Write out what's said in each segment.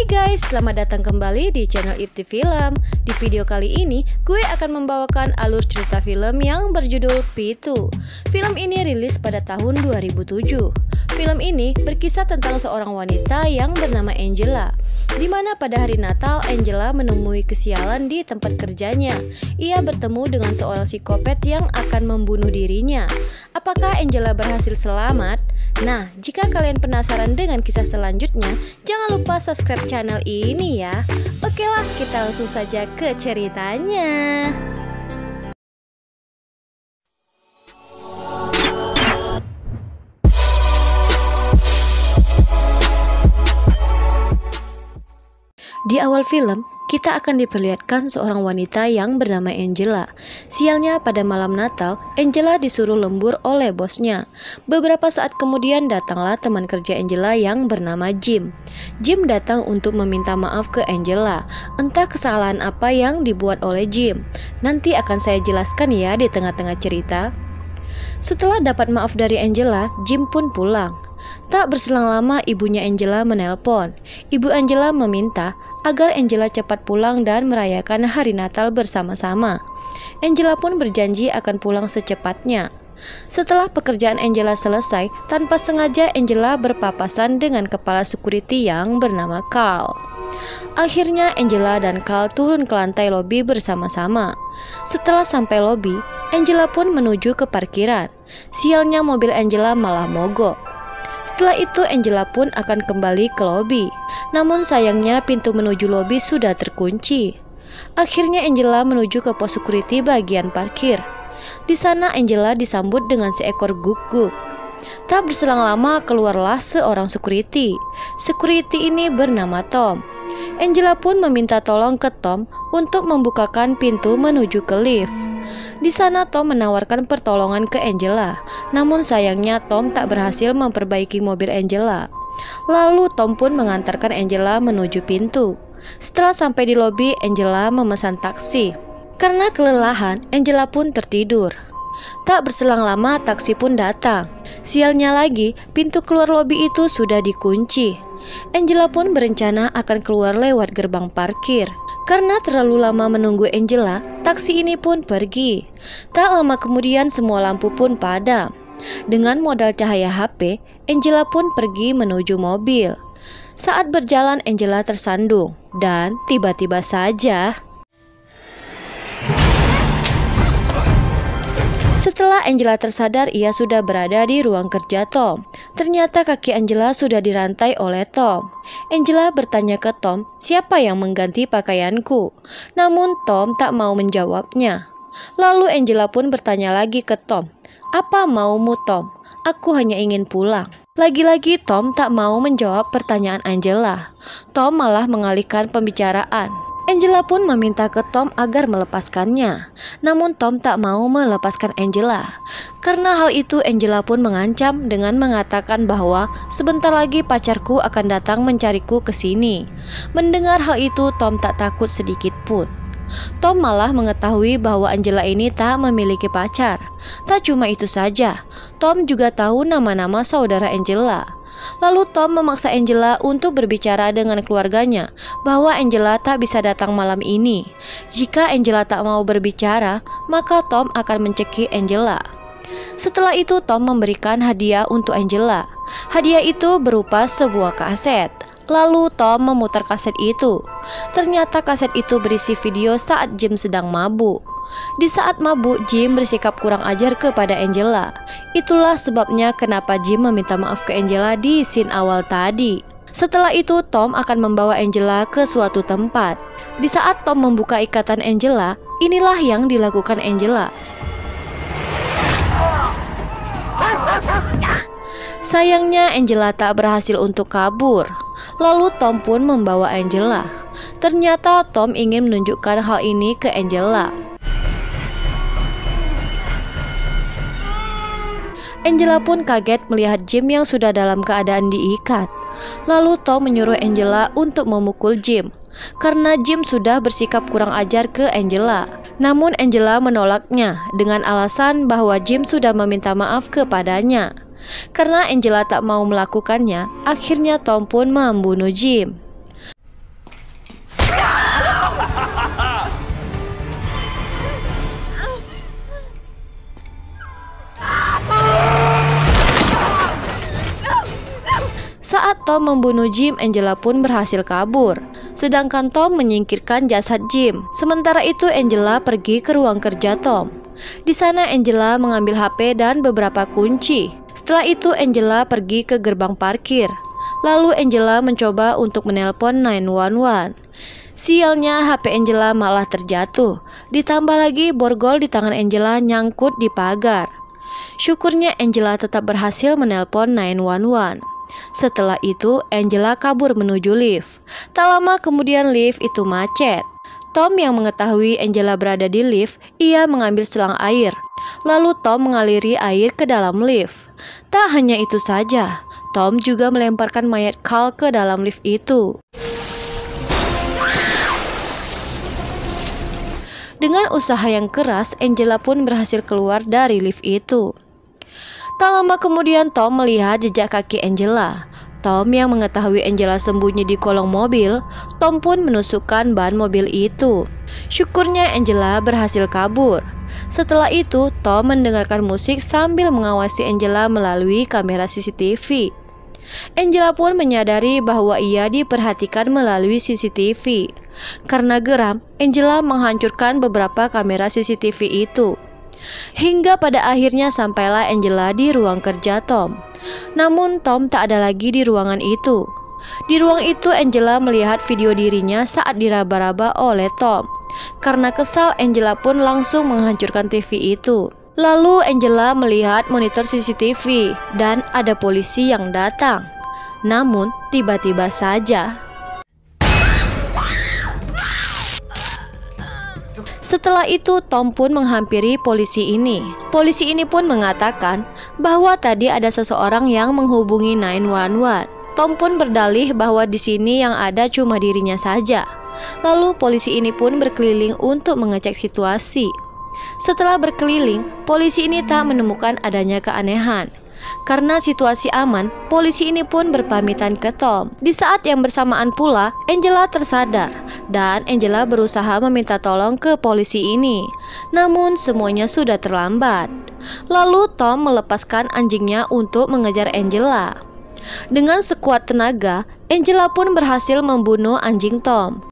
Hai guys, selamat datang kembali di channel Ifti Film. Di video kali ini, gue akan membawakan alur cerita film yang berjudul Pitu. Film ini rilis pada tahun 2007. Film ini berkisah tentang seorang wanita yang bernama Angela, di mana pada hari Natal Angela menemui kesialan di tempat kerjanya. Ia bertemu dengan seorang psikopat yang akan membunuh dirinya. Apakah Angela berhasil selamat? Nah, jika kalian penasaran dengan kisah selanjutnya, jangan lupa subscribe channel ini ya. Oke lah, kita langsung saja ke ceritanya. Di awal film, kita akan diperlihatkan seorang wanita yang bernama Angela. Sialnya pada malam Natal, Angela disuruh lembur oleh bosnya. Beberapa saat kemudian datanglah teman kerja Angela yang bernama Jim. Jim datang untuk meminta maaf ke Angela. Entah kesalahan apa yang dibuat oleh Jim. Nanti akan saya jelaskan ya di tengah-tengah cerita. Setelah dapat maaf dari Angela, Jim pun pulang. Tak berselang lama ibunya Angela menelpon. Ibu Angela meminta agar Angela cepat pulang dan merayakan hari Natal bersama-sama. Angela pun berjanji akan pulang secepatnya. Setelah pekerjaan Angela selesai, tanpa sengaja Angela berpapasan dengan kepala security yang bernama Carl. Akhirnya Angela dan Carl turun ke lantai lobi bersama-sama. Setelah sampai lobi, Angela pun menuju ke parkiran. Sialnya mobil Angela malah mogok. Setelah itu Angela pun akan kembali ke lobi. Namun sayangnya pintu menuju lobi sudah terkunci. Akhirnya Angela menuju ke pos security bagian parkir. Di sana Angela disambut dengan seekor guguk. Tak berselang lama keluarlah seorang security. Security ini bernama Tom. Angela pun meminta tolong ke Tom untuk membukakan pintu menuju ke lift. Di sana Tom menawarkan pertolongan ke Angela. Namun sayangnya Tom tak berhasil memperbaiki mobil Angela. Lalu Tom pun mengantarkan Angela menuju pintu. Setelah sampai di lobi, Angela memesan taksi. Karena kelelahan, Angela pun tertidur. Tak berselang lama taksi pun datang. Sialnya lagi, pintu keluar lobi itu sudah dikunci. Angela pun berencana akan keluar lewat gerbang parkir. Karena terlalu lama menunggu Angela, taksi ini pun pergi. Tak lama kemudian semua lampu pun padam. Dengan modal cahaya HP, Angela pun pergi menuju mobil. Saat berjalan Angela tersandung dan tiba-tiba saja setelah Angela tersadar, ia sudah berada di ruang kerja Tom. Ternyata kaki Angela sudah dirantai oleh Tom. Angela bertanya ke Tom, siapa yang mengganti pakaianku? Namun Tom tak mau menjawabnya. Lalu Angela pun bertanya lagi ke Tom, apa maumu Tom? Aku hanya ingin pulang. Lagi-lagi Tom tak mau menjawab pertanyaan Angela. Tom malah mengalihkan pembicaraan. Angela pun meminta ke Tom agar melepaskannya. Namun Tom tak mau melepaskan Angela. Karena hal itu Angela pun mengancam dengan mengatakan bahwa sebentar lagi pacarku akan datang mencariku ke sini. Mendengar hal itu Tom tak takut sedikit pun. Tom malah mengetahui bahwa Angela ini tak memiliki pacar. Tak cuma itu saja, Tom juga tahu nama-nama saudara Angela. Lalu Tom memaksa Angela untuk berbicara dengan keluarganya bahwa Angela tak bisa datang malam ini. Jika Angela tak mau berbicara, maka Tom akan mencekik Angela. Setelah itu Tom memberikan hadiah untuk Angela. Hadiah itu berupa sebuah kaset. Lalu Tom memutar kaset itu. Ternyata kaset itu berisi video saat Jim sedang mabuk. Di saat mabuk, Jim bersikap kurang ajar kepada Angela. Itulah sebabnya kenapa Jim meminta maaf ke Angela di scene awal tadi. Setelah itu Tom akan membawa Angela ke suatu tempat. Di saat Tom membuka ikatan Angela, inilah yang dilakukan Angela. Sayangnya Angela tak berhasil untuk kabur. Lalu Tom pun membawa Angela. Ternyata Tom ingin menunjukkan hal ini ke Angela. Angela pun kaget melihat Jim yang sudah dalam keadaan diikat. Lalu Tom menyuruh Angela untuk memukul Jim, karena Jim sudah bersikap kurang ajar ke Angela. Namun Angela menolaknya dengan alasan bahwa Jim sudah meminta maaf kepadanya. Karena Angela tak mau melakukannya, akhirnya Tom pun membunuh Jim. Saat Tom membunuh Jim, Angela pun berhasil kabur. Sedangkan Tom menyingkirkan jasad Jim. Sementara itu Angela pergi ke ruang kerja Tom. Di sana Angela mengambil HP dan beberapa kunci. Setelah itu Angela pergi ke gerbang parkir. Lalu Angela mencoba untuk menelpon 911. Sialnya HP Angela malah terjatuh. Ditambah lagi borgol di tangan Angela nyangkut di pagar. Syukurnya Angela tetap berhasil menelpon 911. Setelah itu Angela kabur menuju lift. Tak lama kemudian lift itu macet. Tom yang mengetahui Angela berada di lift, ia mengambil selang air. Lalu Tom mengaliri air ke dalam lift. Tak hanya itu saja, Tom juga melemparkan mayat Carl ke dalam lift itu. Dengan usaha yang keras, Angela pun berhasil keluar dari lift itu. Tak lama kemudian Tom melihat jejak kaki Angela. Tom yang mengetahui Angela sembunyi di kolong mobil, Tom pun menusukkan ban mobil itu. Syukurnya Angela berhasil kabur. Setelah itu, Tom mendengarkan musik sambil mengawasi Angela melalui kamera CCTV. Angela pun menyadari bahwa ia diperhatikan melalui CCTV. Karena geram, Angela menghancurkan beberapa kamera CCTV itu. Hingga pada akhirnya sampailah Angela di ruang kerja Tom. Namun Tom tak ada lagi di ruangan itu. Di ruang itu Angela melihat video dirinya saat diraba-raba oleh Tom. Karena kesal, Angela pun langsung menghancurkan TV itu. Lalu Angela melihat monitor CCTV dan ada polisi yang datang. Namun tiba-tiba saja setelah itu Tom pun menghampiri polisi ini. Polisi ini pun mengatakan bahwa tadi ada seseorang yang menghubungi 911. Tom pun berdalih bahwa di sini yang ada cuma dirinya saja. Lalu polisi ini pun berkeliling untuk mengecek situasi. Setelah berkeliling, polisi ini tak menemukan adanya keanehan. Karena situasi aman, polisi ini pun berpamitan ke Tom. Di saat yang bersamaan pula, Angela tersadar dan Angela berusaha meminta tolong ke polisi ini. Namun semuanya sudah terlambat. Lalu Tom melepaskan anjingnya untuk mengejar Angela. Dengan sekuat tenaga, Angela pun berhasil membunuh anjing Tom.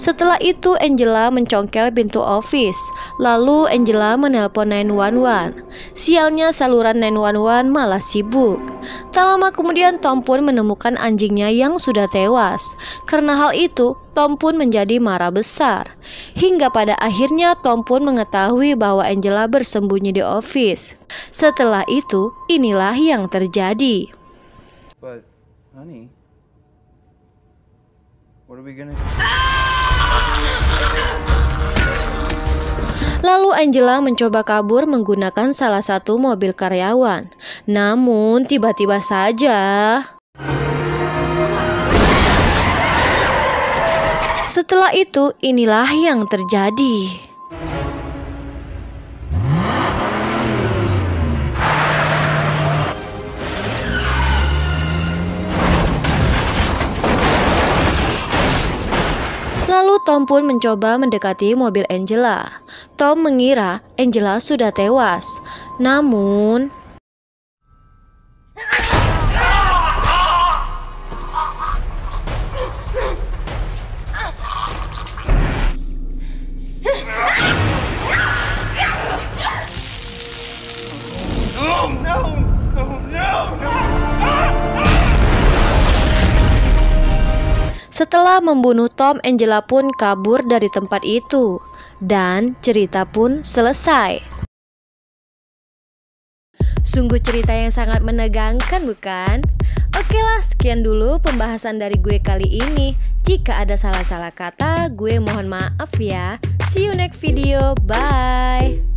Setelah itu Angela mencongkel pintu office. Lalu Angela menelpon 911. Sialnya saluran 911 malah sibuk. Tak lama kemudian Tom pun menemukan anjingnya yang sudah tewas. Karena hal itu Tom pun menjadi marah besar. Hingga pada akhirnya Tom pun mengetahui bahwa Angela bersembunyi di office. Setelah itu inilah yang terjadi. But, honey, what are we gonna do? Lalu Angela mencoba kabur menggunakan salah satu mobil karyawan. Namun tiba-tiba saja setelah itu inilah yang terjadi. Lalu Tom pun mencoba mendekati mobil Angela. Tom mengira Angela sudah tewas. Namun setelah membunuh Tom, Angela pun kabur dari tempat itu. Dan cerita pun selesai. Sungguh cerita yang sangat menegangkan, bukan? Oke lah, sekian dulu pembahasan dari gue kali ini. Jika ada salah-salah kata, gue mohon maaf ya. See you next video, bye.